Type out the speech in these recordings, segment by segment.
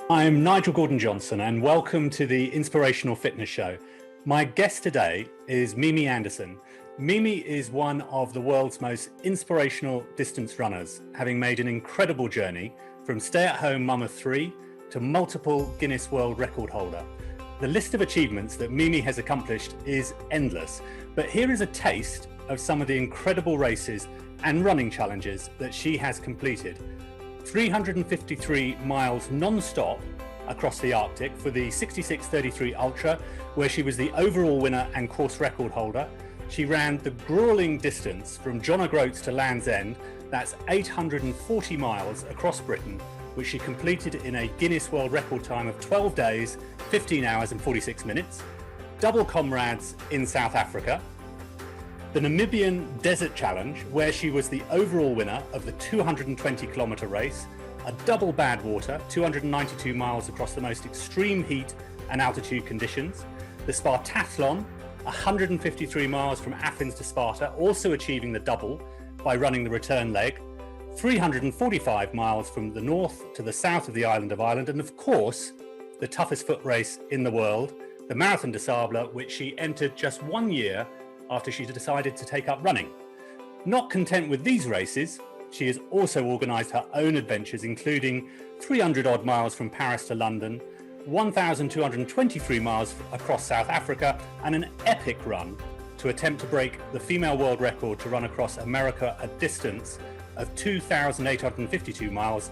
I'm Nigel Gordon-Johnson and welcome to the Inspirational Fitness Show. My guest today is Mimi Anderson. Mimi is one of the world's most inspirational distance runners, having made an incredible journey from stay-at-home mum of three to multiple Guinness World Record holder. The list of achievements that Mimi has accomplished is endless, but here is a taste of some of the incredible races and running challenges that she has completed. 353 miles non-stop across the Arctic for the 6633 Ultra, where she was the overall winner and course record holder. She ran the gruelling distance from John O'Groats to Land's End. That's 840 miles across Britain, which she completed in a Guinness World Record time of 12 days, 15 hours and 46 minutes. Double Comrades in South Africa. The Namibian Desert Challenge, where she was the overall winner of the 220 kilometre race, a double Badwater, 292 miles across the most extreme heat and altitude conditions, the Spartathlon, 153 miles from Athens to Sparta, also achieving the double by running the return leg, 345 miles from the north to the south of the island of Ireland, and of course, the toughest foot race in the world, the Marathon des Sables, which she entered just 1 year after she decided to take up running. Not content with these races, she has also organised her own adventures, including 300 odd miles from Paris to London, 1,223 miles across South Africa, and an epic run to attempt to break the female world record to run across America a distance of 2,852 miles.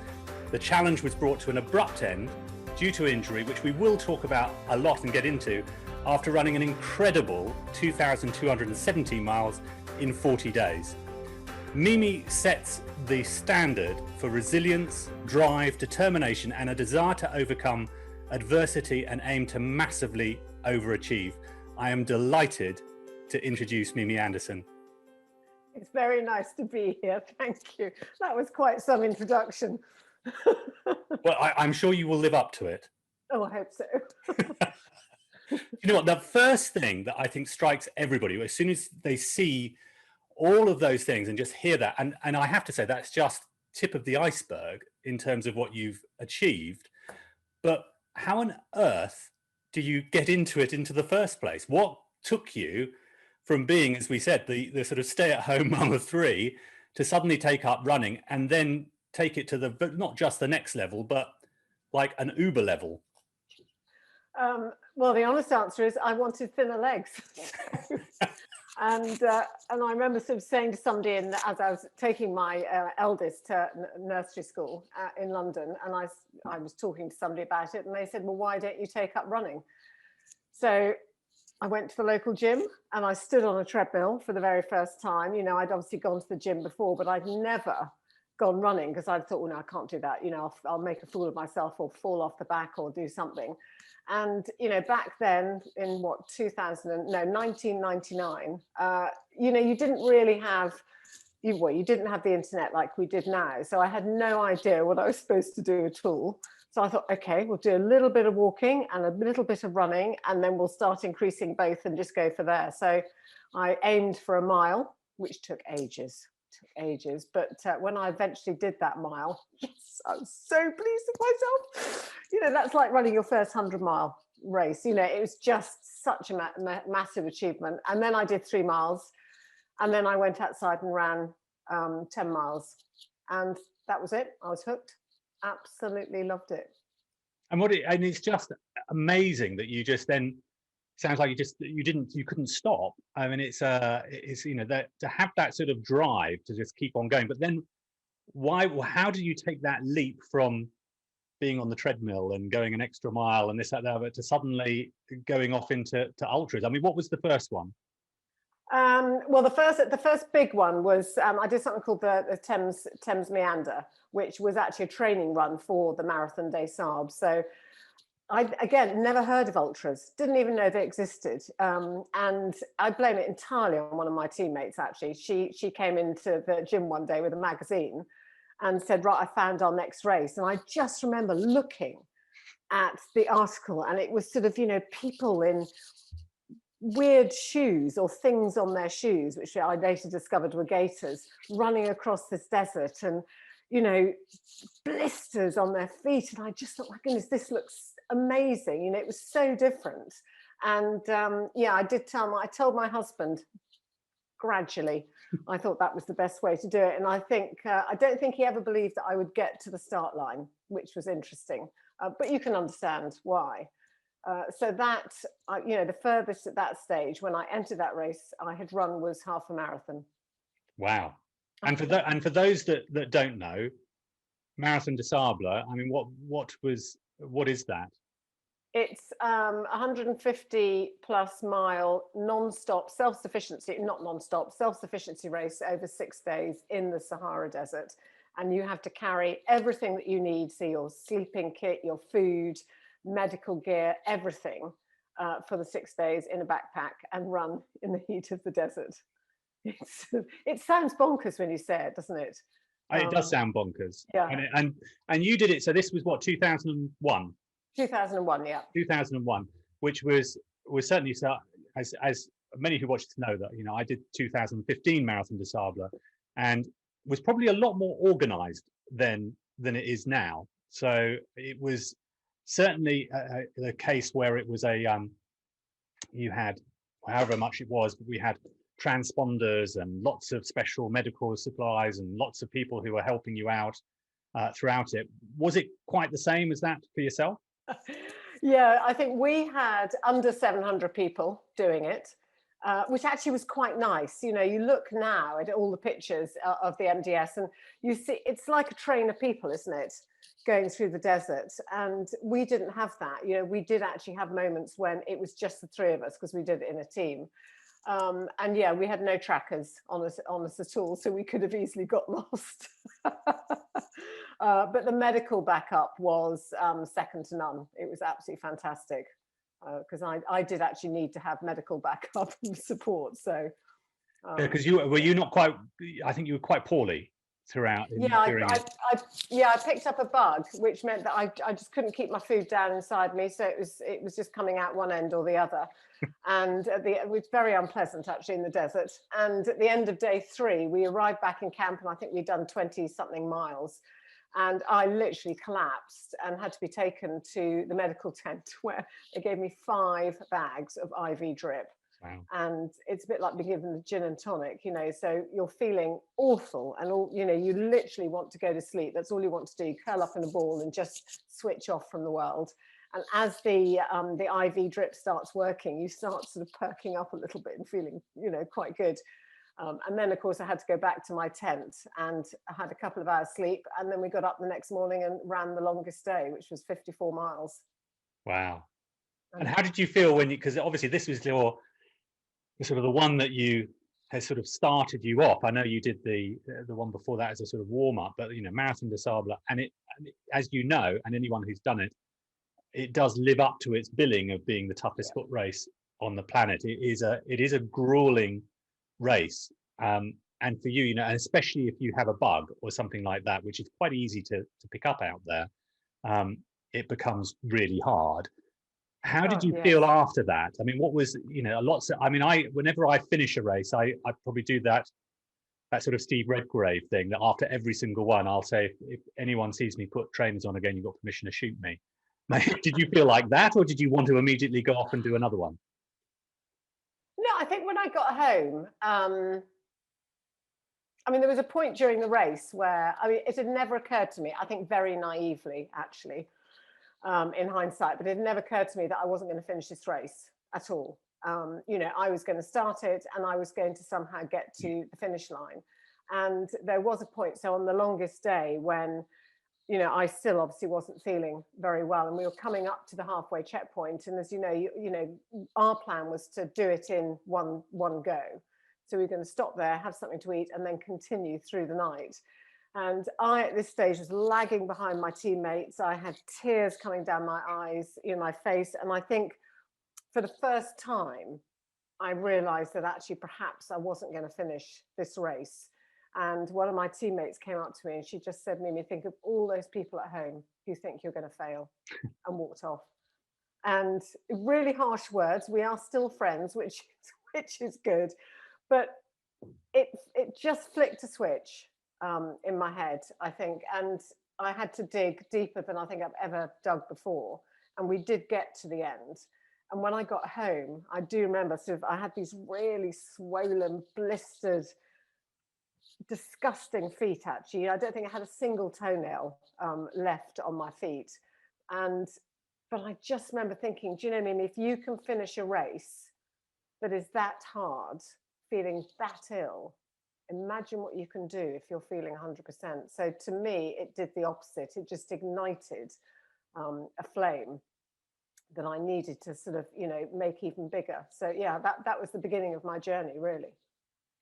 The challenge was brought to an abrupt end due to injury, which we will talk about a lot and get into, after running an incredible 2,217 miles in 40 days. Mimi sets the standard for resilience, drive, determination, and a desire to overcome adversity and aim to massively overachieve. I am delighted to introduce Mimi Anderson. It's very nice to be here. Thank you. That was quite some introduction. Well, I'm sure you will live up to it. Oh, I hope so. You know what, the first thing that I think strikes everybody as soon as they see all of those things and just hear that, and I have to say that's just tip of the iceberg in terms of what you've achieved, but how on earth do you get into it into the first place? What took you from being, as we said, the sort of stay-at-home mum of three to suddenly take up running and then take it to the, not just the next level, but like an Uber level? Well, the honest answer is I wanted thinner legs. And I remember sort of saying to somebody as I was taking my eldest to nursery school in London, and I was talking to somebody about it, and they said, well, why don't you take up running? So I went to the local gym and I stood on a treadmill for the very first time. You know, I'd obviously gone to the gym before, but I'd never gone running because I thought, well, no, I can't do that. You know, I'll make a fool of myself or fall off the back or do something. And, you know, back then in 1999, you know, you didn't really have, you didn't have the internet like we did now. So I had no idea what I was supposed to do at all. So I thought, okay, we'll do a little bit of walking and a little bit of running, and then we'll start increasing both and just go for there. So I aimed for a mile, which took ages. But when I eventually did that mile, yes, I was so pleased with myself. You know, that's like running your first 100-mile race. You know, it was just such a massive achievement. And then I did 3 miles, and then I went outside and ran 10 miles, and that was it. I was hooked. Absolutely loved it. And it's just amazing that you just then, sounds like you couldn't stop. I mean, it's you know, that to have that sort of drive to just keep on going. But then how do you take that leap from being on the treadmill and going an extra mile and this, that, but to suddenly going off into ultras? I mean, what was the first one? Well, the first big one was I did something called the Thames Meander, which was actually a training run for the Marathon des Sables. So I, again, never heard of ultras, didn't even know they existed. And I blame it entirely on one of my teammates, actually. She came into the gym one day with a magazine and said, right, I found our next race. And I just remember looking at the article, and it was sort of, you know, people in weird shoes or things on their shoes, which I later discovered were gaiters, running across this desert. And you know, blisters on their feet. And I just thought, my goodness, this looks amazing. You know, it was so different. And yeah, I told my husband gradually. I thought that was the best way to do it. And I think, I don't think he ever believed that I would get to the start line, which was interesting. But you can understand why. So that, you know, the furthest at that stage when I entered that race I had run was half a marathon. Wow. And for those that don't know, Marathon des Sables, I mean, what is that? It's 150 plus mile non-stop self-sufficiency, not non-stop, self-sufficiency race over 6 days in the Sahara Desert. And you have to carry everything that you need, so your sleeping kit, your food, medical gear, everything for the 6 days in a backpack and run in the heat of the desert. It sounds bonkers when you say it, doesn't it? It does sound bonkers. Yeah. And you did it. So this was what, 2001? 2001, yeah. 2001, which was certainly, so as many who watch this know, that, you know, I did 2015 Marathon des Sables, and was probably a lot more organized than it is now. So it was certainly a case where it was you had, however much it was, but we had transponders and lots of special medical supplies and lots of people who were helping you out throughout it. Was it quite the same as that for yourself? Yeah, I think we had under 700 people doing it, which actually was quite nice. You know, you look now at all the pictures of the MDS and you see it's like a train of people, isn't it, going through the desert. And we didn't have that. You know, we did actually have moments when it was just the three of us because we did it in a team. And yeah, we had no trackers on us at all, so we could have easily got lost. But the medical backup was second to none. It was absolutely fantastic because I did actually need to have medical backup and support. So because you not quite, I think you were quite poorly throughout. I picked up a bug, which meant that I just couldn't keep my food down inside me, so it was just coming out one end or the other. And it was very unpleasant actually in the desert. And at the end of day 3 we arrived back in camp, and I think we'd done 20 something miles, and I literally collapsed and had to be taken to the medical tent where they gave me 5 bags of IV drip. Wow. And it's a bit like being given the gin and tonic, you know, so you're feeling awful and all, you know, you literally want to go to sleep. That's all you want to do, curl up in a ball and just switch off from the world. And as the IV drip starts working, you start sort of perking up a little bit and feeling, you know, quite good. And then, of course, I had to go back to my tent, and I had a couple of hours sleep. And then we got up the next morning and ran the longest day, which was 54 miles. Wow. And how did you feel when because obviously this was your sort of the one that you has sort of started you off. I know you did the one before that as a sort of warm up, but, you know, Marathon des Sables, and it, as you know, and anyone who's done it, it does live up to its billing of being the toughest foot race on the planet. It is a grueling race, and for you, you know, and especially if you have a bug or something like that, which is quite easy to pick up out there, it becomes really hard. How did you feel after that? I mean, what was, you know, whenever I finish a race, I probably do that sort of Steve Redgrave thing, that after every single one, I'll say, if anyone sees me put trainers on again, you've got permission to shoot me. Did you feel like that, or did you want to immediately go off and do another one? No, I think when I got home, I mean, there was a point during the race where, I mean, it had never occurred to me, I think very naively, actually, in hindsight, but it had never occurred to me that I wasn't going to finish this race at all. You know, I was going to start it and I was going to somehow get to the finish line. And there was a point, so on the longest day when, you know, I still obviously wasn't feeling very well, and we were coming up to the halfway checkpoint. And as you know, our plan was to do it in one go. So we were going to stop there, have something to eat, and then continue through the night. And I, at this stage, was lagging behind my teammates. I had tears coming down my eyes, in my face. And I think for the first time, I realized that actually perhaps I wasn't going to finish this race. And one of my teammates came up to me and she just said, Mimi, think of all those people at home who think you're going to fail, and walked off. And really harsh words. We are still friends, which is good. But it just flicked a switch. in my head, I think. And I had to dig deeper than I think I've ever dug before. And we did get to the end. And when I got home, I do remember sort of, I had these really swollen, blistered, disgusting feet, actually. I don't think I had a single toenail left on my feet. But I just remember thinking, do you know, Mimi, if you can finish a race that is that hard, feeling that ill, imagine what you can do if you're feeling 100%. So to me, it did the opposite. It just ignited a flame that I needed to sort of, you know, make even bigger. So yeah, that was the beginning of my journey, really.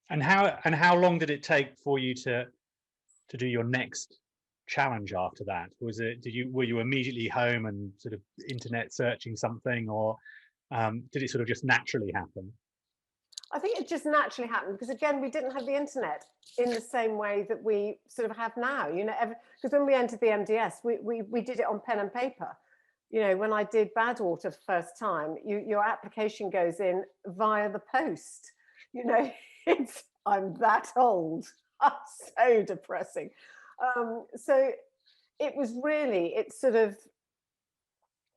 And how long did it take for you to do your next challenge after that? Were you immediately home and sort of internet searching something, or did it sort of just naturally happen? I think it just naturally happened because, again, we didn't have the internet in the same way that we sort of have now. You know, because when we entered the MDS, we did it on pen and paper. You know, when I did Badwater for the first time, your application goes in via the post. You know, I'm that old. So depressing. So it was really,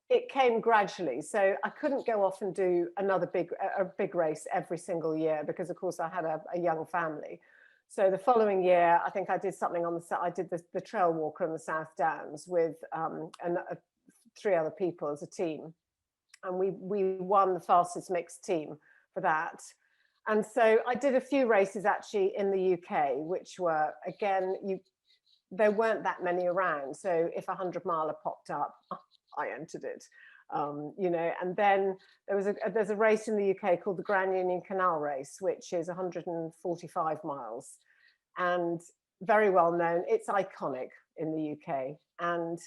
it came gradually. So I couldn't go off and do another big race every single year because, of course, I had a young family. So the following year, I think I did something I did the trail walk on the South Downs with 3 other people as a team. And we won the fastest mixed team for that. And so I did a few races actually in the UK, which were, again, there weren't that many around. So if 100-miler popped up, I entered it, you know. And then there's a race in the UK called the Grand Union Canal Race, which is 145 miles and very well known. It's iconic in the UK. And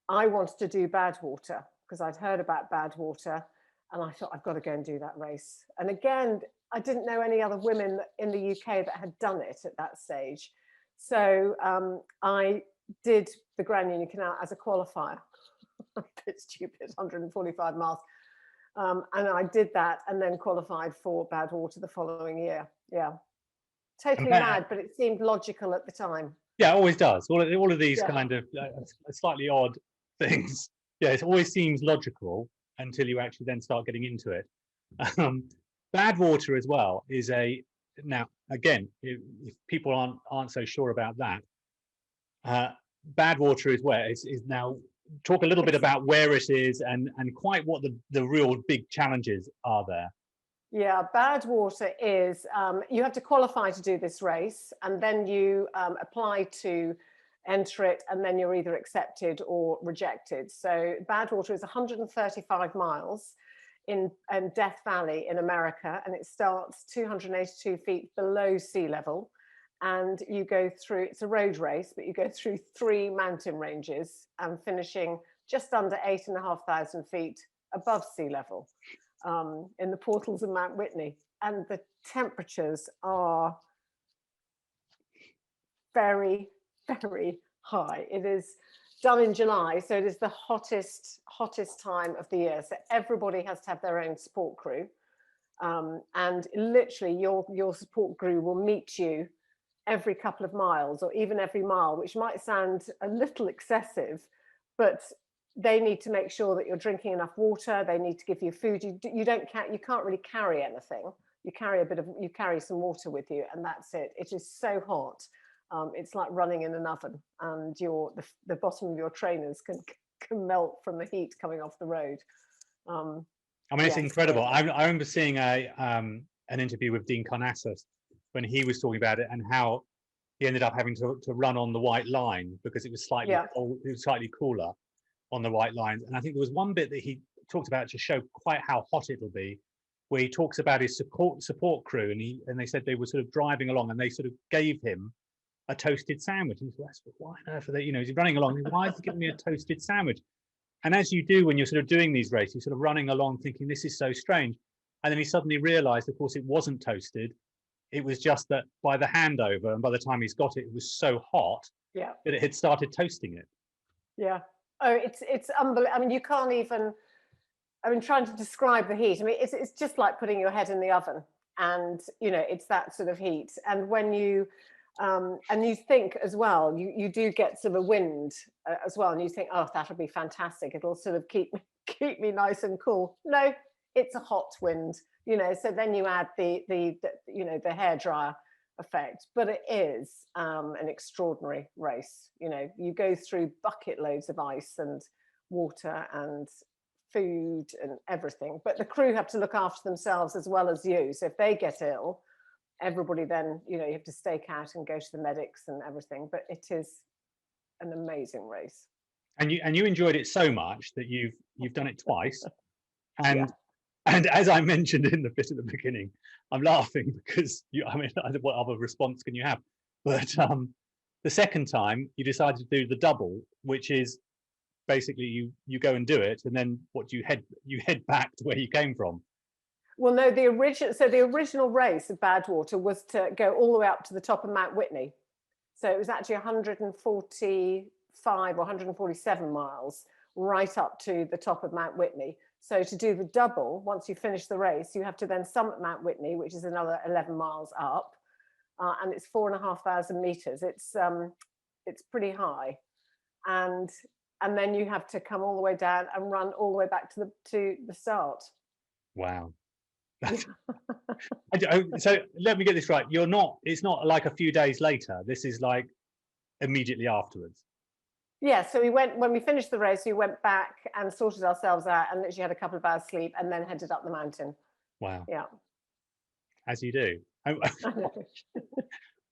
I wanted to do Badwater because I'd heard about Badwater, and I thought, I've got to go and do that race. And again, I didn't know any other women in the UK that had done it at that stage. So I did the Grand Union Canal as a qualifier. A bit stupid, 145 miles. And I did that and then qualified for Badwater the following year. Yeah. Totally mad, but it seemed logical at the time. Yeah, it always does. All of these Yeah. kind of slightly odd things. Yeah, it always seems logical until you actually then start getting into it. Badwater as well is now again, if people aren't so sure about that, Badwater is now. Talk a little bit about where it is and quite what the real big challenges are there. Yeah, Badwater is, you have to qualify to do this race, and then you apply to enter it, and then you're either accepted or rejected. So Badwater is 135 miles in Death Valley in America, and it starts 282 feet below sea level. And you go through, it's a road race, but you go through 3 mountain ranges and finishing just under 8,500 feet above sea level in the portals of Mount Whitney. And the temperatures are very, very high. It is done in July, so it is the hottest time of the year. So everybody has to have their own support crew. And literally your support crew will meet you every couple of miles or even every mile, which might sound a little excessive, but they need to make sure that you're drinking enough water. They need to give you food. You can't really carry anything. You carry some water with you, and that's it. It is so hot. It's like running in an oven, and the bottom of your trainers can melt from the heat coming off the road. I mean, it's incredible. I remember seeing an interview with Dean Karnassus when he was talking about it and how he ended up having to run on the white line because it was slightly cooler on the white lines. And I think there was one bit that he talked about to show quite how hot it'll be, where he talks about his support crew, and they said they were sort of driving along and they sort of gave him a toasted sandwich. And he said, why on earth are they, he's running along, why is he giving me a toasted sandwich? And as you do when you're sort of doing these races, you're sort of running along thinking this is so strange. And then he suddenly realized, of course, it wasn't toasted. It was just that by the handover and by the time he's got it, it was so hot that it had started toasting it. Yeah. Oh, it's unbelievable. I mean, you can't even, trying to describe the heat. I mean, it's just like putting your head in the oven, and, it's that sort of heat. And when you And you think as well, you do get sort of a wind as well, and you think, oh, that'll be fantastic. It'll sort of keep me nice and cool. No, it's a hot wind, So then you add the the hairdryer effect, but it is an extraordinary race. You go through bucket loads of ice and water and food and everything, but the crew have to look after themselves as well as you. So if they get ill, everybody then, you have to stake out and go to the medics and everything. But it is an amazing race. And you enjoyed it so much that you've done it twice. And Yeah. and as I mentioned in the bit at the beginning, I'm laughing because what other response can you have? But the second time you decided to do the double, which is basically you go and do it, and then what do you head back to where you came from? Well, no, the original race of Badwater was to go all the way up to the top of Mount Whitney. So it was actually 145 or 147 miles right up to the top of Mount Whitney. So to do the double, once you finish the race, you have to then summit Mount Whitney, which is another 11 miles up, and it's 4,500 meters. It's pretty high, and then you have to come all the way down and run all the way back to the start. Wow. So let me get this right. It's not like a few days later. This is like immediately afterwards. Yeah, so when we finished the race, we went back and sorted ourselves out and literally had a couple of hours sleep and then headed up the mountain. Wow. Yeah. As you do.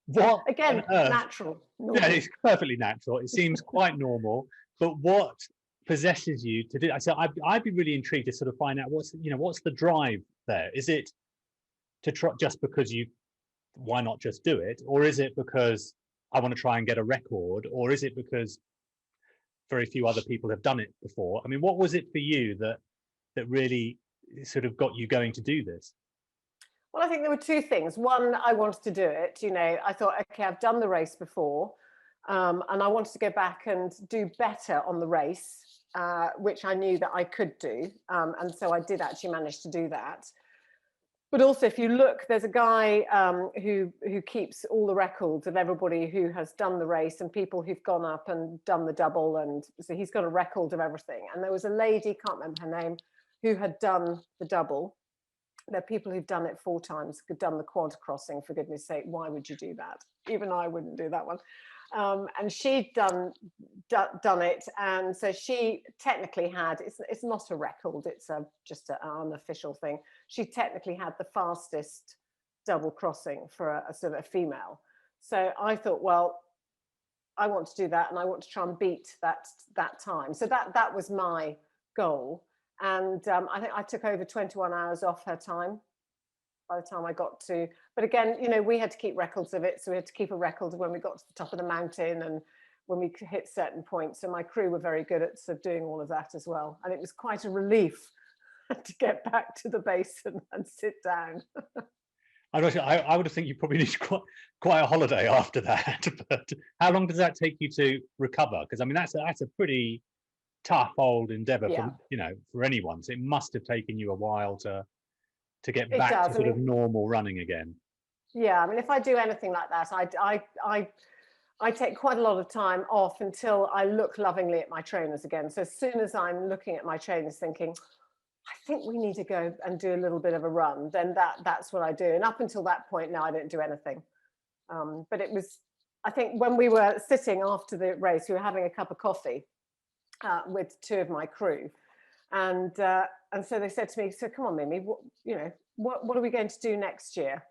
What again, natural. Normal. Yeah, it's perfectly natural. It seems quite normal. But what possesses you to do? So I'd be really intrigued to sort of find out what's the drive there. Is it to try just because why not just do it, or is it because I want to try and get a record, or is it because very few other people have done it before? I mean, what was it for you that really sort of got you going to do this? Well, I think there were two things. One, I wanted to do it. I thought, okay, I've done the race before, and I wanted to go back and do better on the race, which I knew that I could do. And so I did actually manage to do that. But also, if you look, there's a guy who keeps all the records of everybody who has done the race and people who've gone up and done the double. And so he's got a record of everything. And there was a lady, can't remember her name, who had done the double. There are people who've done it 4 times, who've done the quad crossing, for goodness sake. Why would you do that? Even I wouldn't do that one. And she'd done it, and so she technically had, it's not a record, it's just an unofficial thing. She technically had the fastest double crossing for a sort of a female. So I thought, well, I want to do that, and I want to try and beat that time. So that was my goal. And I think I took over 21 hours off her time by the time I got to, but again, we had to keep records of it. So we had to keep a record of when we got to the top of the mountain and when we hit certain points. So my crew were very good at sort of doing all of that as well. And it was quite a relief to get back to the base and sit down. I would have think you probably need quite a holiday after that. But how long does that take you to recover? Because I mean, that's a pretty tough old endeavor for anyone. So it must have taken you a while to get back to sort of normal running again. Yeah, I mean, if I do anything like that, I take quite a lot of time off until I look lovingly at my trainers again. So as soon as I'm looking at my trainers thinking, I think we need to go and do a little bit of a run, then that's what I do. And up until that point, no, I don't do anything. But it was, I think when we were sitting after the race, we were having a cup of coffee with 2 of my crew. And so they said to me, so come on, Mimi, what are we going to do next year?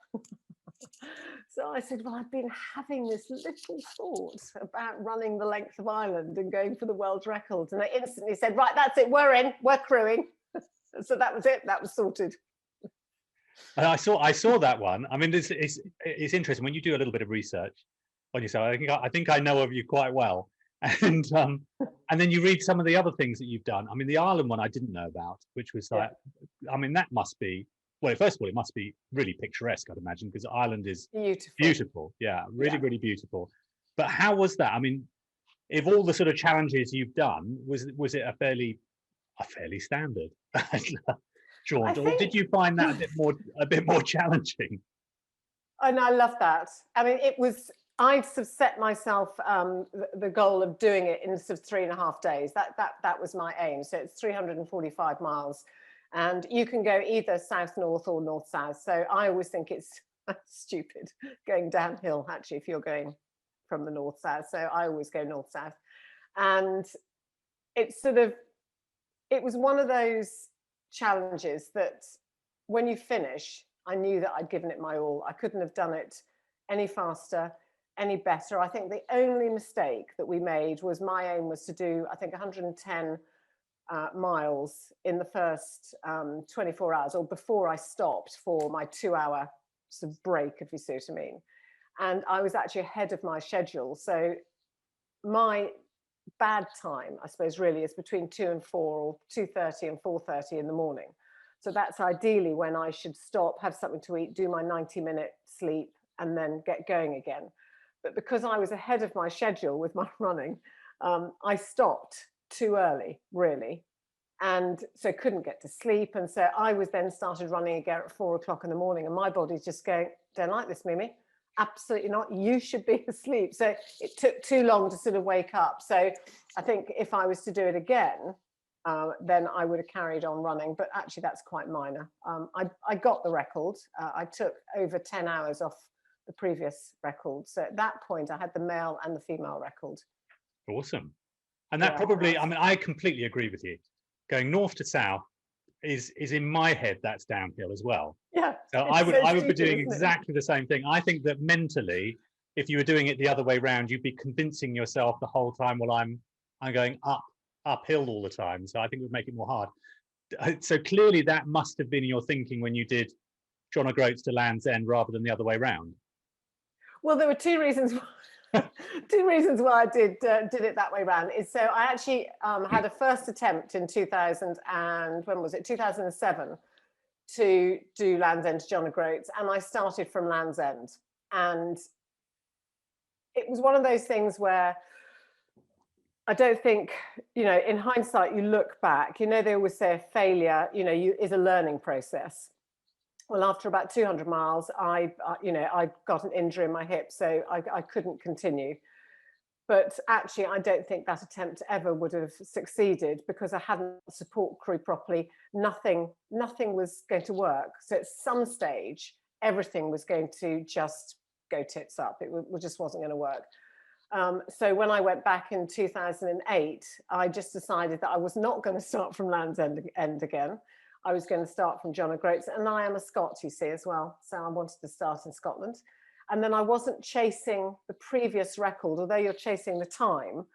So I said, well, I've been having this little thought about running the length of Ireland and going for the world record. And they instantly said, right, that's it, we're crewing. So that was it, that was sorted. And I saw that one. I mean, it's interesting when you do a little bit of research on yourself. I think I know of you quite well. And then you read some of the other things that you've done. I mean, the Ireland one I didn't know about, which was like, I mean, that must be, well, first of all, it must be really picturesque, I'd imagine, because Ireland is beautiful. Yeah, really beautiful. But how was that? I mean, if all the sort of challenges you've done, was it a fairly standard jaunt, or did you find that a bit more challenging? And I love that. I mean, it was I'd sort of set myself the goal of doing it in sort of 3.5 days. That was my aim. So it's 345 miles, and you can go either south north or north south. So I always think it's stupid going downhill actually if you're going from the north south. So I always go north south, and it's sort of it was one of those challenges that when you finish, I knew that I'd given it my all. I couldn't have done it any faster, any better. I think the only mistake that we made was my aim was to do, I think, 110 miles in the first 24 hours, or before I stopped for my 2-hour sort of break, if you see what I mean. And I was actually ahead of my schedule. So my bad time, I suppose, really is between 2 and 4, or 2:30 and 4:30 in the morning. So that's ideally when I should stop, have something to eat, do my 90-minute sleep, and then get going again. But because I was ahead of my schedule with my running, I stopped too early, really. And so couldn't get to sleep. And so I was then started running again at 4 o'clock in the morning. And my body's just going, don't like this, Mimi. Absolutely not. You should be asleep. So it took too long to sort of wake up. So I think if I was to do it again, then I would have carried on running. But actually, that's quite minor. I got the record. I took over 10 hours off the previous record. So at that point, I had the male and the female record. Awesome. And that probably, I mean, I completely agree with you. Going north to south is in my head, that's downhill as well. Yeah. So I would be doing exactly the same thing. I think that mentally, if you were doing it the other way around, you'd be convincing yourself the whole time, well, I'm going uphill all the time. So I think it would make it more hard. So clearly that must have been your thinking when you did John O'Groats to Land's End rather than the other way around. Well, there were two reasons. Two reasons why I did it that way around is so I actually had a first attempt in 2000 and when was it 2007 to do Land's End to John O'Groats, and I started from Land's End, and it was one of those things where I don't think, in hindsight, you look back, they always say a failure, is a learning process. Well, after about 200 miles, I got an injury in my hip, so I couldn't continue. But actually, I don't think that attempt ever would have succeeded because I hadn't support crew properly. Nothing was going to work. So at some stage, everything was going to just go tits up. It just wasn't going to work. So when I went back in 2008, I just decided that I was not going to start from Land's End again. I was going to start from John O'Groats, and I am a Scot, you see, as well. So I wanted to start in Scotland. And then I wasn't chasing the previous record, although you're chasing the time.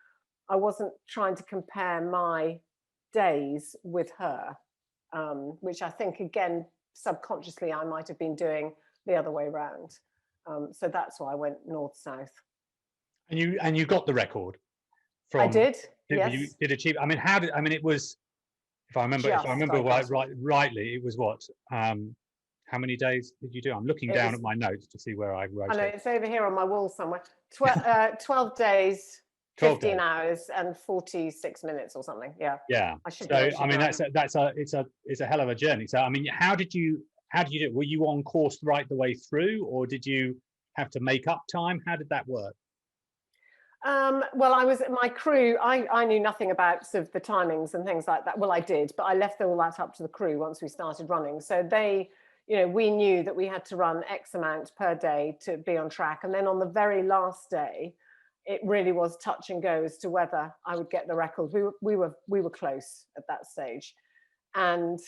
I wasn't trying to compare my days with her, which I think, again, subconsciously, I might have been doing the other way around. So that's why I went north-south. And you got the record? I did, yes. You did achieve. I mean, it was. If I remember rightly, it was what? How many days did you do? I'm looking down at my notes to see where I wrote it. I know, it's over here on my wall somewhere. 12 days, 15 hours, and 46 minutes or something. Yeah. Yeah. So I mean, it's a hell of a journey. So I mean, how did you do it? Were you on course right the way through, or did you have to make up time? How did that work? Well, I was my crew. I knew nothing about sort of the timings and things like that. Well, I did, but I left all that up to the crew once we started running. So they, we knew that we had to run X amount per day to be on track. And then on the very last day, it really was touch and go as to whether I would get the record. We were close at that stage, and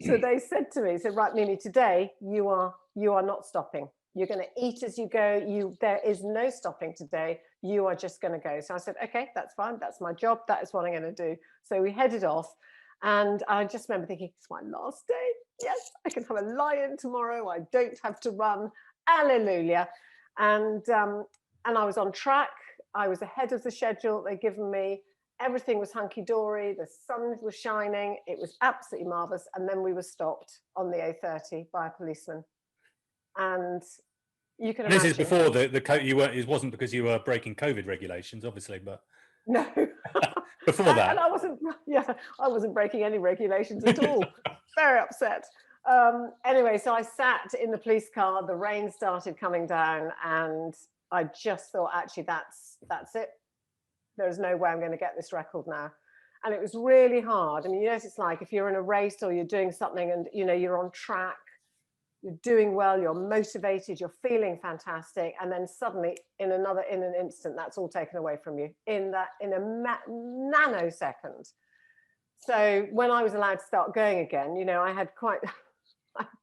so they said to me, right, Mimi, today you are not stopping. You're going to eat as you go. There is no stopping today. You are just going to go. So I said, okay, that's fine. That's my job. That is what I'm going to do. So we headed off. And I just remember thinking, it's my last day. Yes, I can have a lie-in tomorrow. I don't have to run. Hallelujah. And I was on track. I was ahead of the schedule they'd given me. Everything was hunky-dory. The sun was shining. It was absolutely marvelous. And then we were stopped on the A30 by a policeman. And you can imagine. This is before it wasn't because you were breaking COVID regulations, obviously, but no. Before that. And I wasn't breaking any regulations at all. Very upset. Anyway, so I sat in the police car, the rain started coming down, and I just thought, actually, that's it. There's no way I'm going to get this record now. And it was really hard. I mean, you know, it's like if you're in a race or you're doing something and, you know, you're on track, you're doing well, you're motivated, you're feeling fantastic. And then suddenly in an instant, that's all taken away from you in a nanosecond. So when I was allowed to start going again, you know, I had quite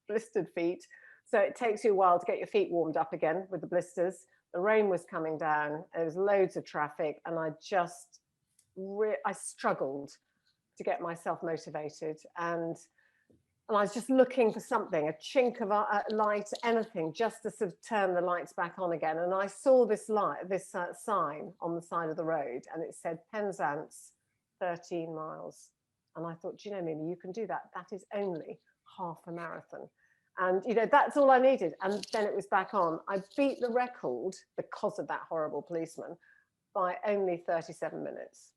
blistered feet. So it takes you a while to get your feet warmed up again with the blisters. The rain was coming down, there was loads of traffic, and I just, I struggled to get myself motivated. And I was just looking for something, a chink of light, anything, just to sort of turn the lights back on again. And I saw this sign on the side of the road, and it said Penzance, 13 miles. And I thought, do you know, Mimi, you can do that. That is only half a marathon. And, you know, that's all I needed. And then it was back on. I beat the record because of that horrible policeman by only 37 minutes.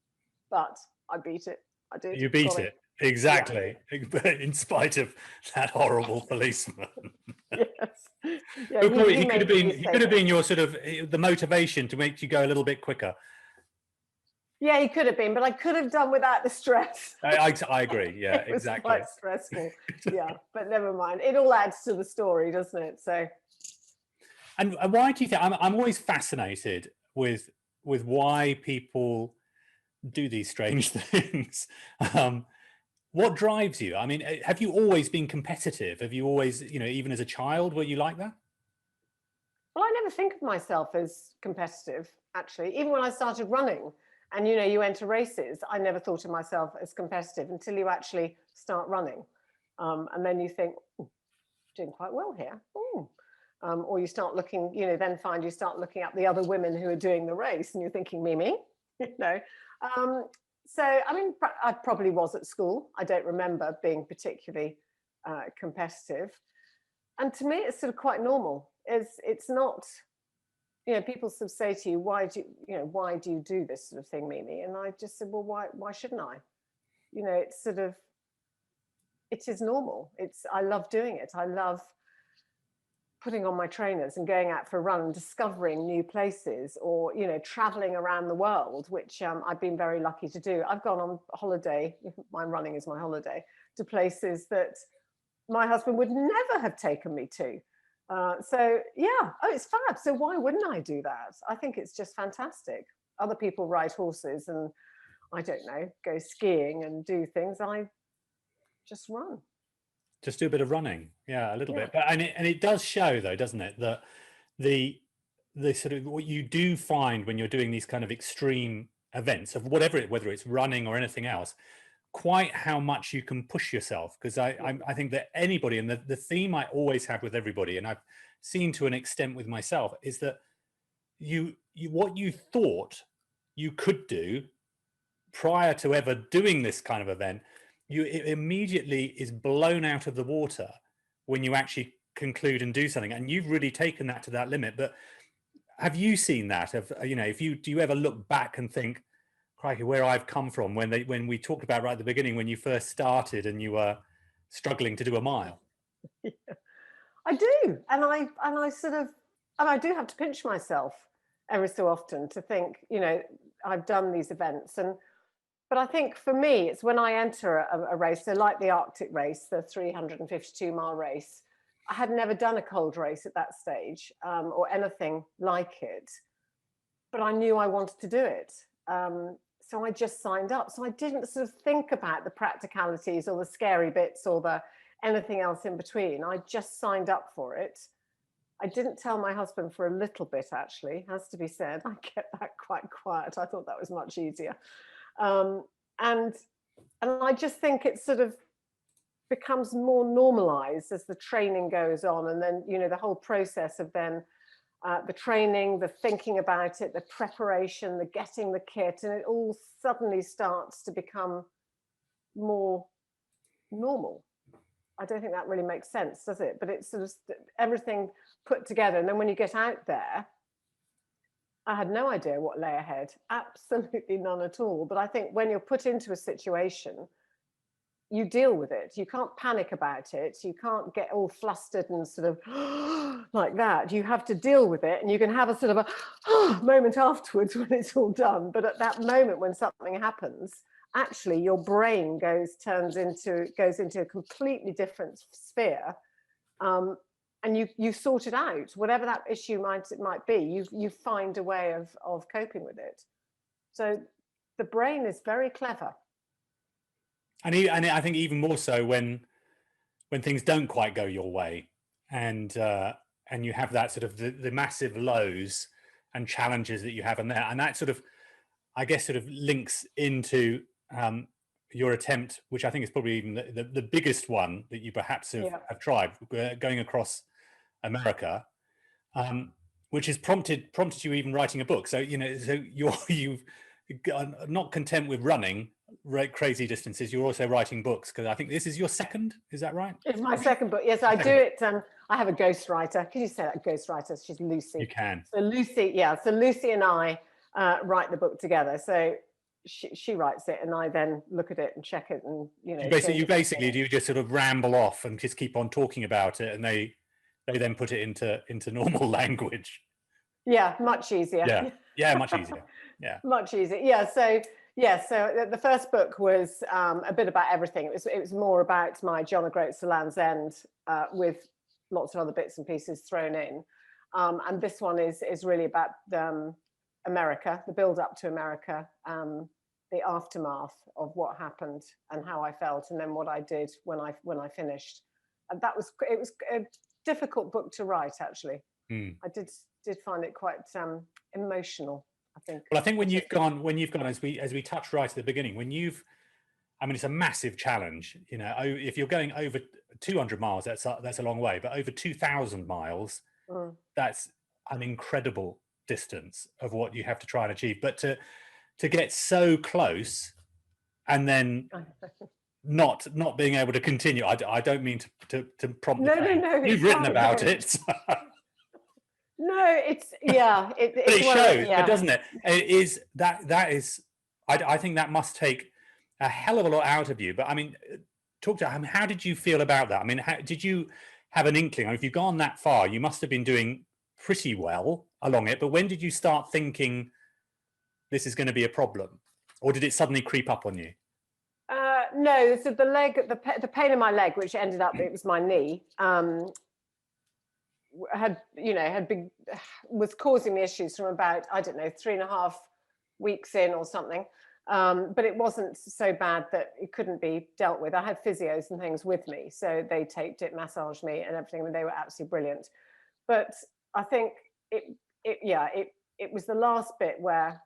But I beat it. I did. You beat it. Exactly. Yeah. In spite of that horrible policeman. Yes. Yeah, he could have been your sort of the motivation to make you go a little bit quicker. Yeah, he could have been, but I could have done without the stress. I agree. Yeah, it was exactly. Quite stressful. Yeah, but never mind. It all adds to the story, doesn't it? So. And why do you think? I'm always fascinated with why people do these strange things. What drives you? I mean, have you always been competitive? Have you always, you know, even as a child, were you like that? Well, I never think of myself as competitive, actually. Even when I started running, and, you know, you enter races, I never thought of myself as competitive until you actually start running. And then you think, doing quite well here. Or you start looking, you know, then you start looking at the other women who are doing the race and you're thinking, Mimi, you know. So, I mean, I probably was at school. I don't remember being particularly competitive. And to me, it's sort of quite normal. It's not, you know, people sort of say to you, why do you do this sort of thing, Mimi? And I just said, well, why shouldn't I? You know, it's sort of, it is normal. I love doing it. I love putting on my trainers and going out for a run and discovering new places, or, you know, traveling around the world, which I've been very lucky to do. I've gone on holiday, my running is my holiday, to places that my husband would never have taken me to. So yeah, it's fab. So why wouldn't I do that? I think it's just fantastic. Other people ride horses and, I don't know, go skiing and do things. I just run. Just do a bit of running. Yeah, a little bit. But and it does show, though, doesn't it, that the sort of what you do find when you're doing these kind of extreme events of whether it's running or anything else, quite how much you can push yourself. Because I think that anybody, and the theme I always have with everybody, and I've seen to an extent with myself, is that you what you thought you could do prior to ever doing this kind of event, it immediately is blown out of the water when you actually conclude and do something. And you've really taken that to that limit. But have you seen that? You know, do you ever look back and think, crikey, where I've come from, when we talked about right at the beginning, when you first started and you were struggling to do a mile? Yeah, I do. And I do have to pinch myself every so often to think, you know, I've done these events. But I think for me, it's when I enter a race, so like the Arctic race, the 352-mile race, I had never done a cold race at that stage, or anything like it, but I knew I wanted to do it. So I just signed up. So I didn't sort of think about the practicalities or the scary bits or anything else in between. I just signed up for it. I didn't tell my husband for a little bit, actually, has to be said. I kept that quite quiet. I thought that was much easier. And I just think it sort of becomes more normalized as the training goes on. And then, you know, the whole process of then the training, the thinking about it, the preparation, the getting the kit, and it all suddenly starts to become more normal. I don't think that really makes sense, does it? But it's sort of everything put together. And then when you get out there, I had no idea what lay ahead, absolutely none at all. But I think when you're put into a situation, you deal with it. You can't panic about it. You can't get all flustered and sort of like that. You have to deal with it, and you can have a sort of a moment afterwards when it's all done. But at that moment when something happens, actually your brain goes into a completely different sphere, and you sort it out. Whatever that issue might be, you find a way of coping with it. So the brain is very clever. And I think even more so when things don't quite go your way, and you have that sort of the massive lows and challenges that you have in there, and that sort of, I guess, sort of links into your attempt, which I think is probably even the biggest one that you perhaps have tried, going across America, which has prompted you even writing a book. So you've not content with running crazy distances, you're also writing books, because I think this is your second, is that right? It's my second book. Yes, I do it. I have a ghostwriter. Can you say that? Ghostwriter? She's Lucy. You can. So Lucy and I write the book together. So she writes it, and I then look at it and check it, and you basically do you just sort of ramble off and just keep on talking about it, and they then put it into normal language? Yeah, much easier. Yeah, much easier. Yeah, much easier. Yeah. So the first book was a bit about everything. It was more about my John O'Groats to Land's End, with lots of other bits and pieces thrown in. And this one is really about America, the build up to America, the aftermath of what happened and how I felt, and then what I did when I finished. And it was a difficult book to write, actually. I did find it quite emotional, I think. Well, I think when you've gone, as we touched right at the beginning, it's a massive challenge. If you're going over 200 miles, that's a long way, but over 2,000 miles, that's an incredible distance of what you have to try and achieve. But to get so close and then not being able to continue, I don't mean to prompt. No. You've written about it. So. No, it's It shows, doesn't it? It is that is. I think that must take a hell of a lot out of you. But I mean, how did you feel about that? I mean, did you have an inkling? If you've gone that far, you must have been doing pretty well along it. But when did you start thinking this is going to be a problem, or did it suddenly creep up on you? No. So the pain in my leg, which ended up, it was my knee. Was causing me issues from about, I don't know, 3.5 weeks in or something. But it wasn't so bad that it couldn't be dealt with. I had physios and things with me, so they taped it, massaged me and everything, and they were absolutely brilliant. But I think it was the last bit where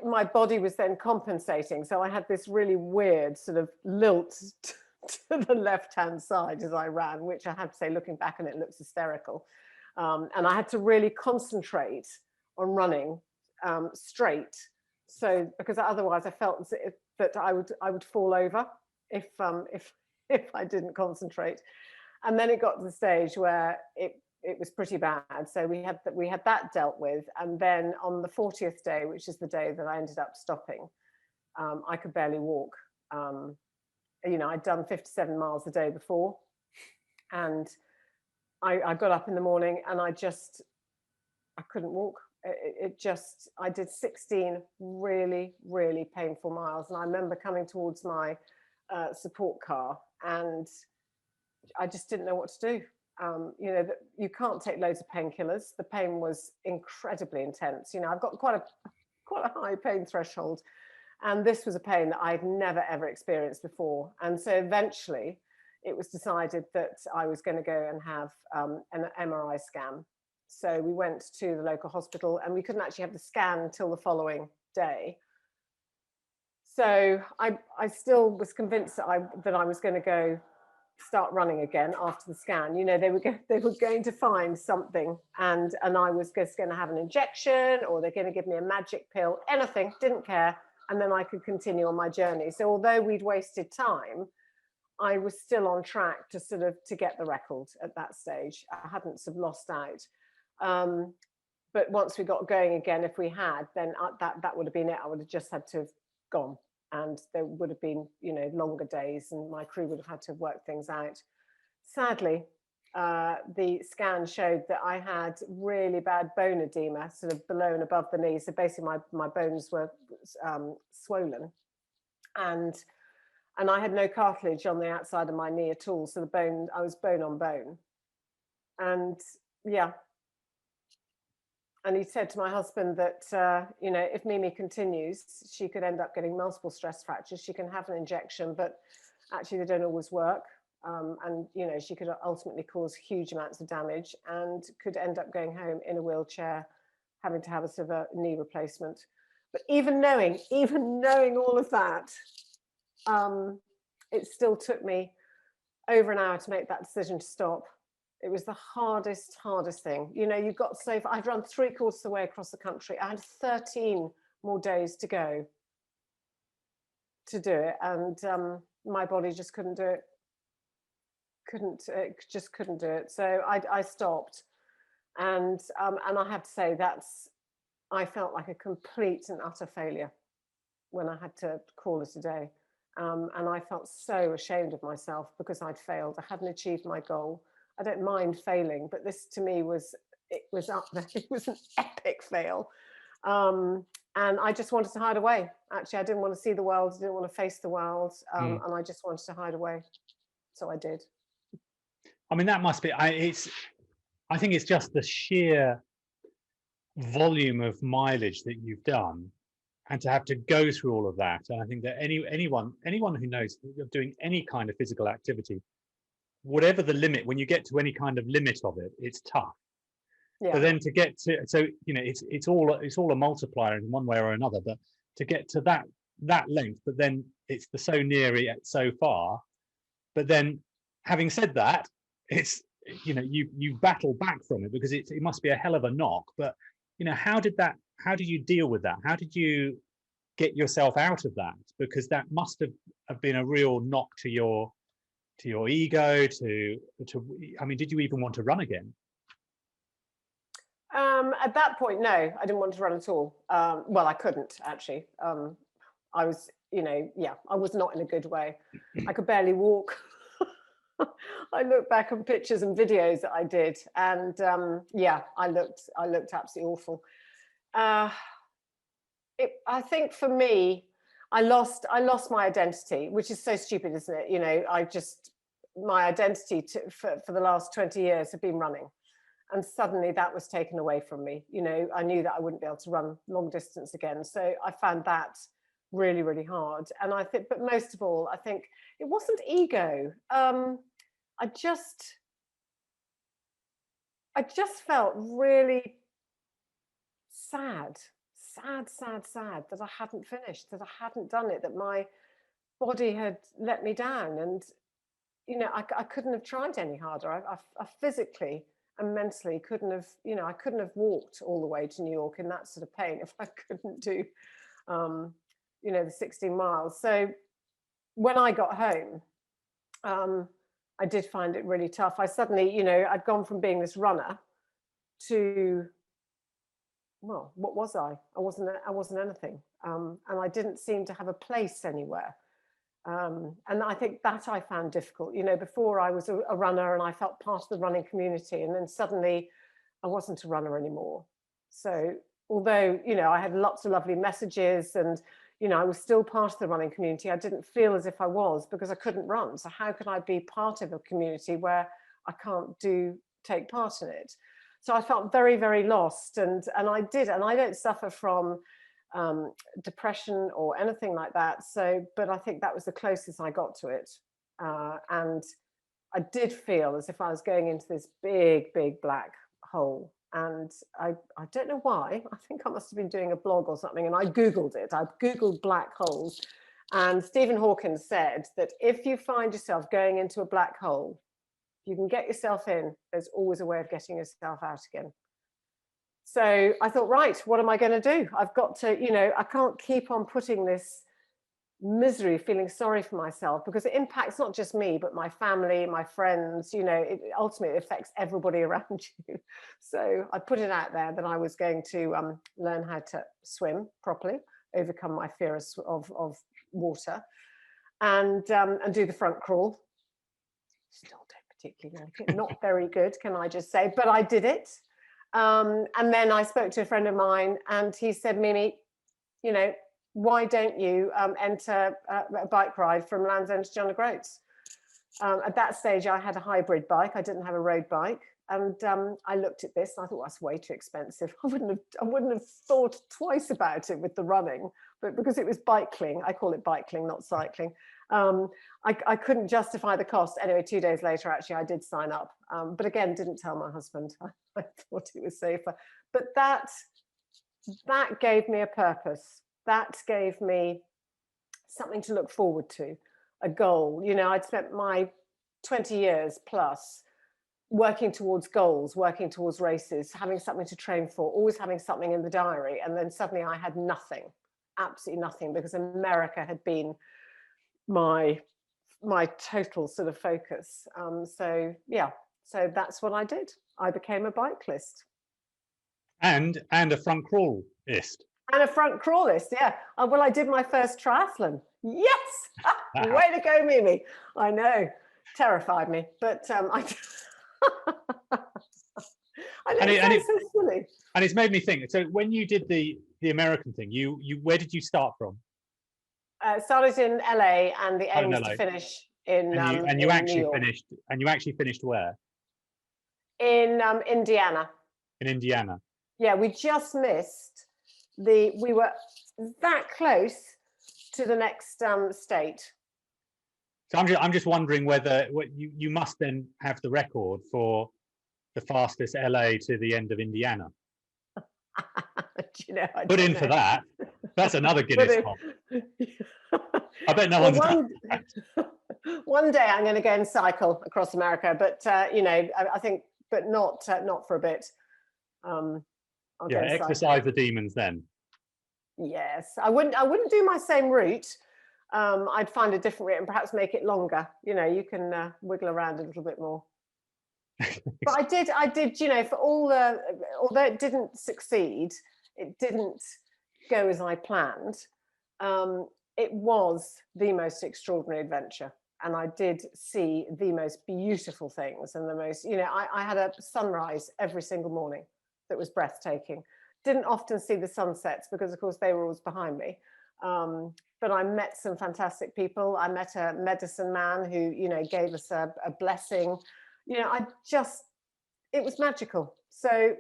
my body was then compensating. So I had this really weird sort of lilt to the left-hand side as I ran, which I have to say, looking back on it, looks hysterical. And I had to really concentrate on running straight. So because otherwise I felt that I would fall over if I didn't concentrate. And then it got to the stage where it was pretty bad. So we had that dealt with. And then on the 40th day, which is the day that I ended up stopping, I could barely walk. I'd done 57 miles the day before, and I got up in the morning and I couldn't walk. I did 16 really, really painful miles. And I remember coming towards my support car, and I just didn't know what to do. You can't take loads of painkillers. The pain was incredibly intense. I've got quite a high pain threshold. And this was a pain that I'd never, ever experienced before. And so eventually it was decided that I was going to go and have an MRI scan. So we went to the local hospital, and we couldn't actually have the scan until the following day. So I still was convinced that I was going to go start running again after the scan. They were going to find something, and I was just going to have an injection, or they're going to give me a magic pill, anything, didn't care. And then I could continue on my journey. So although we'd wasted time, I was still on track to get the record at that stage. I hadn't sort of lost out. But once we got going again, if we had, then that would have been it. I would have just had to have gone. and there would have been, you know, longer days, and my crew would have had to work things out. Sadly, the scan showed that I had really bad bone edema, sort of below and above the knee. So basically, my bones were swollen, and I had no cartilage on the outside of my knee at all. So I was bone on bone, and yeah. And he said to my husband that, you know, if Mimi continues, she could end up getting multiple stress fractures. She can have an injection, but actually they don't always work. And, you know, she could ultimately cause huge amounts of damage and could end up going home in a wheelchair, having to have a sort of a knee replacement. But even knowing all of that, it still took me over an hour to make that decision to stop. It was the hardest thing. You know, you got so far. I'd run 3/4 of the way across the country. I had 13 more days to go to do it. And my body just couldn't do it. Just couldn't do it. So I stopped. And I have to say I felt like a complete and utter failure when I had to call it a day. And I felt so ashamed of myself because I'd failed. I hadn't achieved my goal. I don't mind failing, but this to me was up there. It was an epic fail. And I just wanted to hide away. Actually, I didn't want to see the world. I didn't want to face the world. And I just wanted to hide away. So I did. I mean, that must be, I think it's just the sheer volume of mileage that you've done, and to have to go through all of that. And I think that anyone who knows you're doing any kind of physical activity, whatever the limit, when you get to any kind of limit of it, it's tough. Yeah. But then to get to, so you know, it's all a multiplier in one way or another. But to get to that length, but then it's the so near yet so far. But then, having said that, it's, you know, you battle back from it, because it must be a hell of a knock. But you know, how did you deal with that? How did you get yourself out of that? Because that must have been a real knock to your ego, I mean, did you even want to run again? At that point, no, I didn't want to run at all. Well, I couldn't actually. I was, you know, yeah, I was not in a good way. I could barely walk. I look back on pictures and videos that I did, and yeah, I looked absolutely awful. I think for me, I lost my identity, which is so stupid, isn't it? You know, my identity for the last 20 years have been running. And suddenly that was taken away from me. You know, I knew that I wouldn't be able to run long distance again. So I found that really, really hard. And I think, but most of all, I think it wasn't ego. I just felt really sad that I hadn't finished, that I hadn't done it, that my body had let me down. And, you know, I couldn't have tried any harder. I physically and mentally couldn't have, you know, I couldn't have walked all the way to New York in that sort of pain if I couldn't do, you know, the 16 miles. So when I got home, I did find it really tough. I suddenly, you know, I'd gone from being this runner to, well, what was I? I wasn't anything. And I didn't seem to have a place anywhere. And I think that I found difficult. You know, before I was a runner and I felt part of the running community, and then suddenly I wasn't a runner anymore. So although, you know, I had lots of lovely messages and, you know, I was still part of the running community, I didn't feel as if I was, because I couldn't run. So how could I be part of a community where I can't take part in it? So I felt very, very lost. And I don't suffer from depression or anything like that. So, but I think that was the closest I got to it. And I did feel as if I was going into this big, big black hole. And I don't know why. I think I must have been doing a blog or something, and I Googled it. I Googled black holes. And Stephen Hawking said that if you find yourself going into a black hole, you can get yourself in, there's always a way of getting yourself out again. So I thought, right, what am I going to do? I've got to, you know, I can't keep on putting this misery, feeling sorry for myself, because it impacts not just me, but my family, my friends, you know, it ultimately affects everybody around you. So I put it out there that I was going to learn how to swim properly, overcome my fear of water, and do the front crawl. Still don't particularly like it. Not very good, can I just say? But I did it. And then I spoke to a friend of mine, and he said, Mimi, you know, why don't you enter a bike ride from Land's End to John O'Groats? At that stage, I had a hybrid bike. I didn't have a road bike. And I looked at this and I thought, well, that's way too expensive. I wouldn't have thought twice about it with the running, but because it was biking, I call it biking, not cycling. I couldn't justify the cost. Anyway, 2 days later, actually, I did sign up. But again, didn't tell my husband. I thought it was safer. But that gave me a purpose. That gave me something to look forward to, a goal. You know, I'd spent my 20 years plus working towards goals, working towards races, having something to train for, always having something in the diary. And then suddenly I had nothing, absolutely nothing, because America had been my total sort of focus. So that's what I did. I became a bikelist. And a front crawlist. And a front crawlist, yeah. Well, I did my first triathlon. Yes! Way to go, Mimi. I know. Terrified me, but I know, it's so silly. And it's made me think. So when you did the American thing, you where did you start from? Started in LA, and the aim was to finish in you actually New York. finished. And you actually finished where? In Indiana. In Indiana. Yeah, we just missed we were that close to the next state. So I'm just wondering whether you must then have the record for the fastest LA to the end of Indiana. You know, Put in for that. That's another Guinness World. I bet no one's done that. One day I'm going to go and cycle across America, but you know, I think, but not for a bit. Exercise the demons then. Yes, I wouldn't do my same route. I'd find a different route and perhaps make it longer. You know, you can wiggle around a little bit more. But I did, you know, for all although it didn't succeed, it didn't go as I planned. It was the most extraordinary adventure. And I did see the most beautiful things and the most, you know, I had a sunrise every single morning that was breathtaking. Didn't often see the sunsets because, of course, they were always behind me. But I met some fantastic people. I met a medicine man who, you know, gave us a blessing. You know, it was magical. So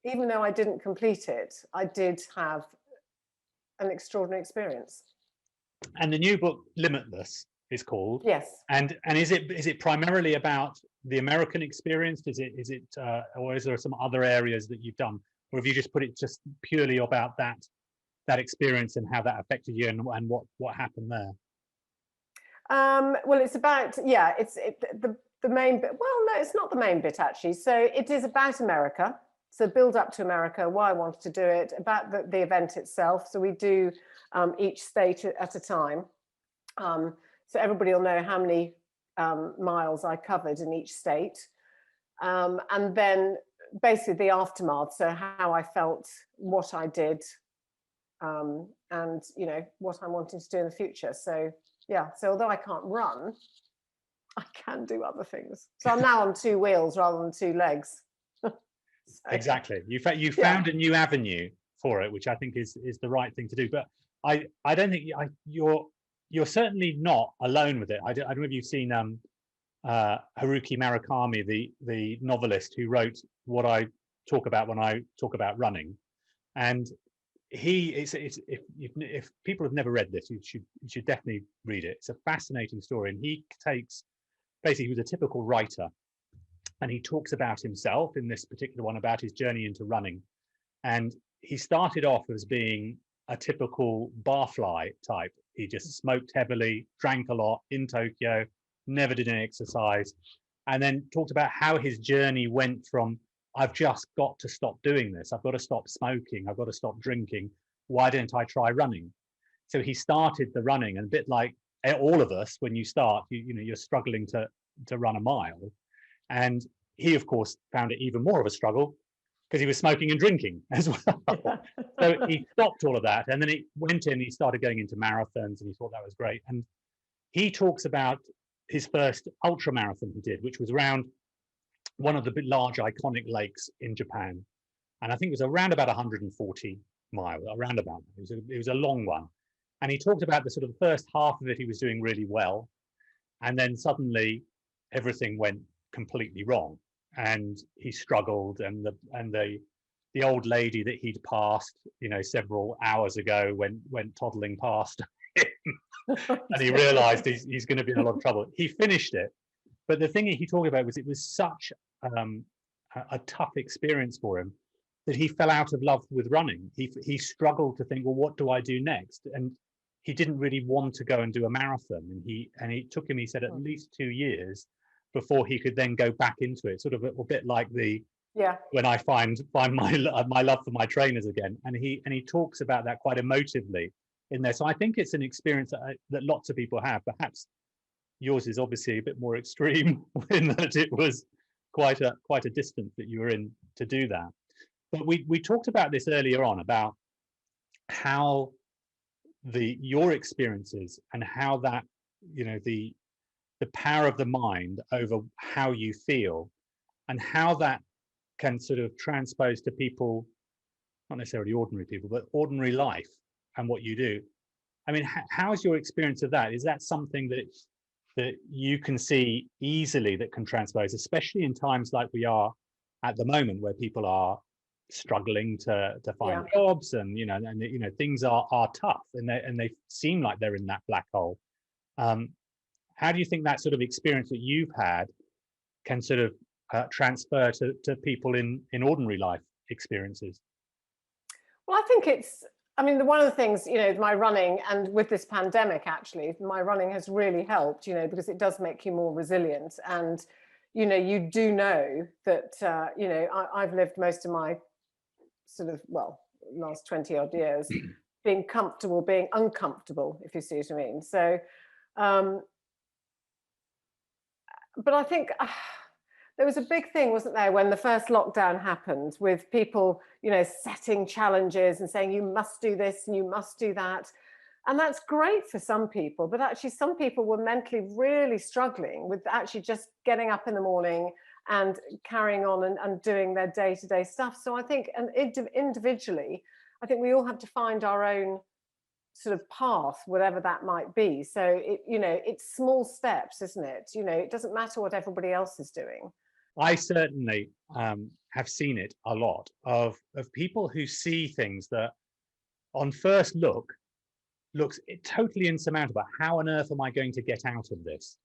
even though I didn't complete it, I did have an extraordinary experience. And the new book, Limitless, is called. Yes. And is it primarily about the American experience? Is it or is there some other areas that you've done? Or have you just put it just purely about that experience and how that affected you and what happened there? Well, it's about, the main bit. Well, no, it's not the main bit, actually. So it is about America. So build up to America, why I wanted to do it, about the event itself. So we do each state at a time. So everybody will know how many miles I covered in each state. And then basically the aftermath, so how I felt, what I did, and, you know, what I'm wanting to do in the future. So, yeah, so although I can't run, I can do other things. So I'm now on 2 wheels rather than 2 legs. So, exactly. You found a new avenue for it, which I think is the right thing to do. But I don't think you're certainly not alone with it. I don't know if you've seen Haruki Murakami, the novelist who wrote what I talk about when I talk about running, and if people have never read this, you should definitely read it. It's a fascinating story, and he was a typical writer, and he talks about himself in this particular one about his journey into running. And he started off as being a typical barfly type. He just smoked heavily, drank a lot in Tokyo, never did any exercise, and then talked about how his journey went from, I've just got to stop doing this. I've got to stop smoking. I've got to stop drinking. Why don't I try running? So he started the running, and a bit like all of us, when you start, you're struggling to run a mile. And he, of course, found it even more of a struggle because he was smoking and drinking as well. Yeah. So he stopped all of that, and then he went in. He started going into marathons, and he thought that was great. And he talks about his first ultra marathon he did, which was around one of the large iconic lakes in Japan, and I think it was around about 140 miles, around about. It was a long one, and he talked about the sort of first half of it. He was doing really well, and then suddenly everything went completely wrong, and he struggled, and the old lady that he'd passed, several hours ago went toddling past him, and he realized he's going to be in a lot of trouble. He finished it, but the thing he talked about was it was such a tough experience for him that he fell out of love with running. He struggled to think, well, what do I do next? And he didn't really want to go and do a marathon, and it took him, he said, at least 2 years before he could then go back into it, sort of a bit like when I find my love for my trainers again. And he talks about that quite emotively in there. So I think it's an experience that lots of people have. Perhaps yours is obviously a bit more extreme in that it was quite a distance that you were in to do that. But we talked about this earlier on, about how your experiences and how that, the power of the mind over how you feel, and how that can sort of transpose to people, not necessarily ordinary people, but ordinary life and what you do. I mean, how's your experience of that? Is that something that you can see easily that can transpose, especially in times like we are at the moment, where people are struggling to find jobs, and things are tough, and they seem like they're in that black hole? How do you think that sort of experience that you've had can sort of transfer to people in ordinary life experiences? Well, I think one of the things, my running, and with this pandemic, actually, my running has really helped, because it does make you more resilient. And, you do know that, I've lived most of my sort of, last 20 odd years being comfortable, being uncomfortable, if you see what I mean. So, but I think there was a big thing, wasn't there, when the first lockdown happened, with people, setting challenges and saying, you must do this and you must do that. And that's great for some people, but actually some people were mentally really struggling with actually just getting up in the morning and carrying on and doing their day-to-day stuff. So I think, and individually, I think we all have to find our own sort of path, whatever that might be. So it's small steps, isn't it? It doesn't matter what everybody else is doing. I certainly have seen it a lot of people who see things that on first looks totally insurmountable. How on earth am I going to get out of this?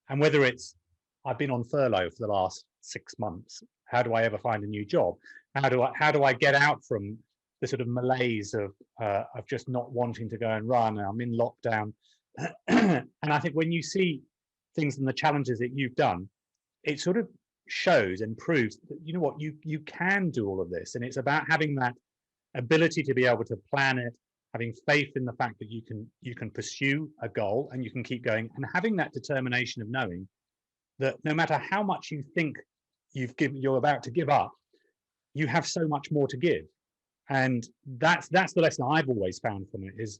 And whether it's, I've been on furlough for the last 6 months, how do I ever find a new job? How do I get out from the sort of malaise of just not wanting to go and run? I'm in lockdown. And I think when you see things and the challenges that you've done, it sort of shows and proves that, you can do all of this. And it's about having that ability to be able to plan it, having faith in the fact that you can pursue a goal and you can keep going, and having that determination of knowing that no matter how much you think you're about to give up, you have so much more to give. And that's the lesson I've always found from it, is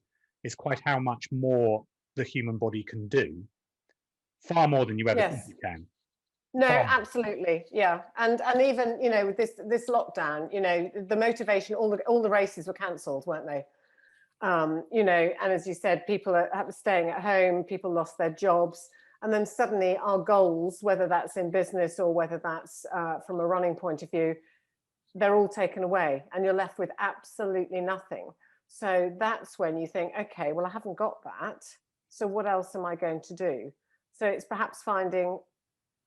quite how much more the human body can do, far more than you ever think you can. No, absolutely, yeah. And even with this lockdown, the motivation, all the races were cancelled, weren't they? And as you said, people are staying at home, people lost their jobs, and then suddenly our goals, whether that's in business or whether that's from a running point of view, they're all taken away, and you're left with absolutely nothing. So that's when you think, okay, well, I haven't got that, so what else am I going to do? So it's perhaps finding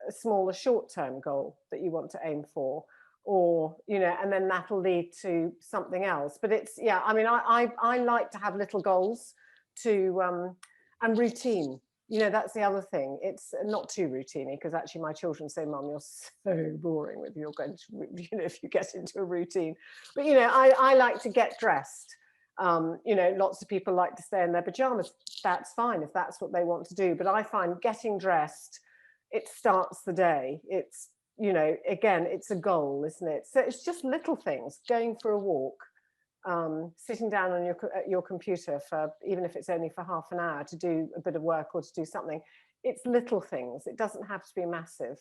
a smaller short-term goal that you want to aim for, or and then that'll lead to something else. But it's I like to have little goals to and routine. That's the other thing. It's not too routine, because actually my children say, Mum, you're so boring with you're going to if you get into a routine. But I like to get dressed. Lots of people like to stay in their pajamas. That's fine if that's what they want to do, but I find getting dressed, it starts the day. It's you know, again, it's a goal, isn't it? So it's just little things, going for a walk, sitting down on your computer for, even if it's only for half an hour, to do a bit of work or to do something. It's little things. It doesn't have to be massive.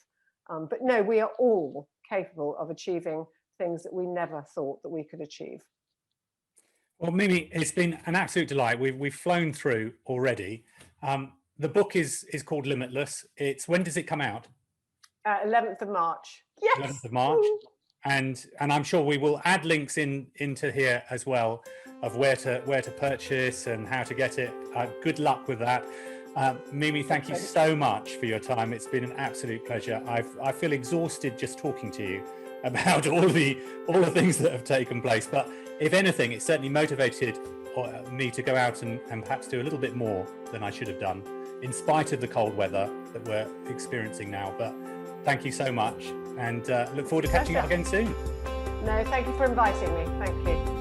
But no, we are all capable of achieving things that we never thought that we could achieve. Well, Mimi, it's been an absolute delight. We've flown through already. The book is called Limitless. When does it come out? 11th of March. Yes. 11th of March. And I'm sure we will add links into here as well of where to purchase and how to get it. Good luck with that. Mimi, thank you so much for your time. It's been an absolute pleasure. I feel exhausted just talking to you about all the things that have taken place. But if anything, it certainly motivated me to go out and perhaps do a little bit more than I should have done, in spite of the cold weather that we're experiencing now. But thank you so much, and look forward to catching up again soon. No, thank you for inviting me. Thank you.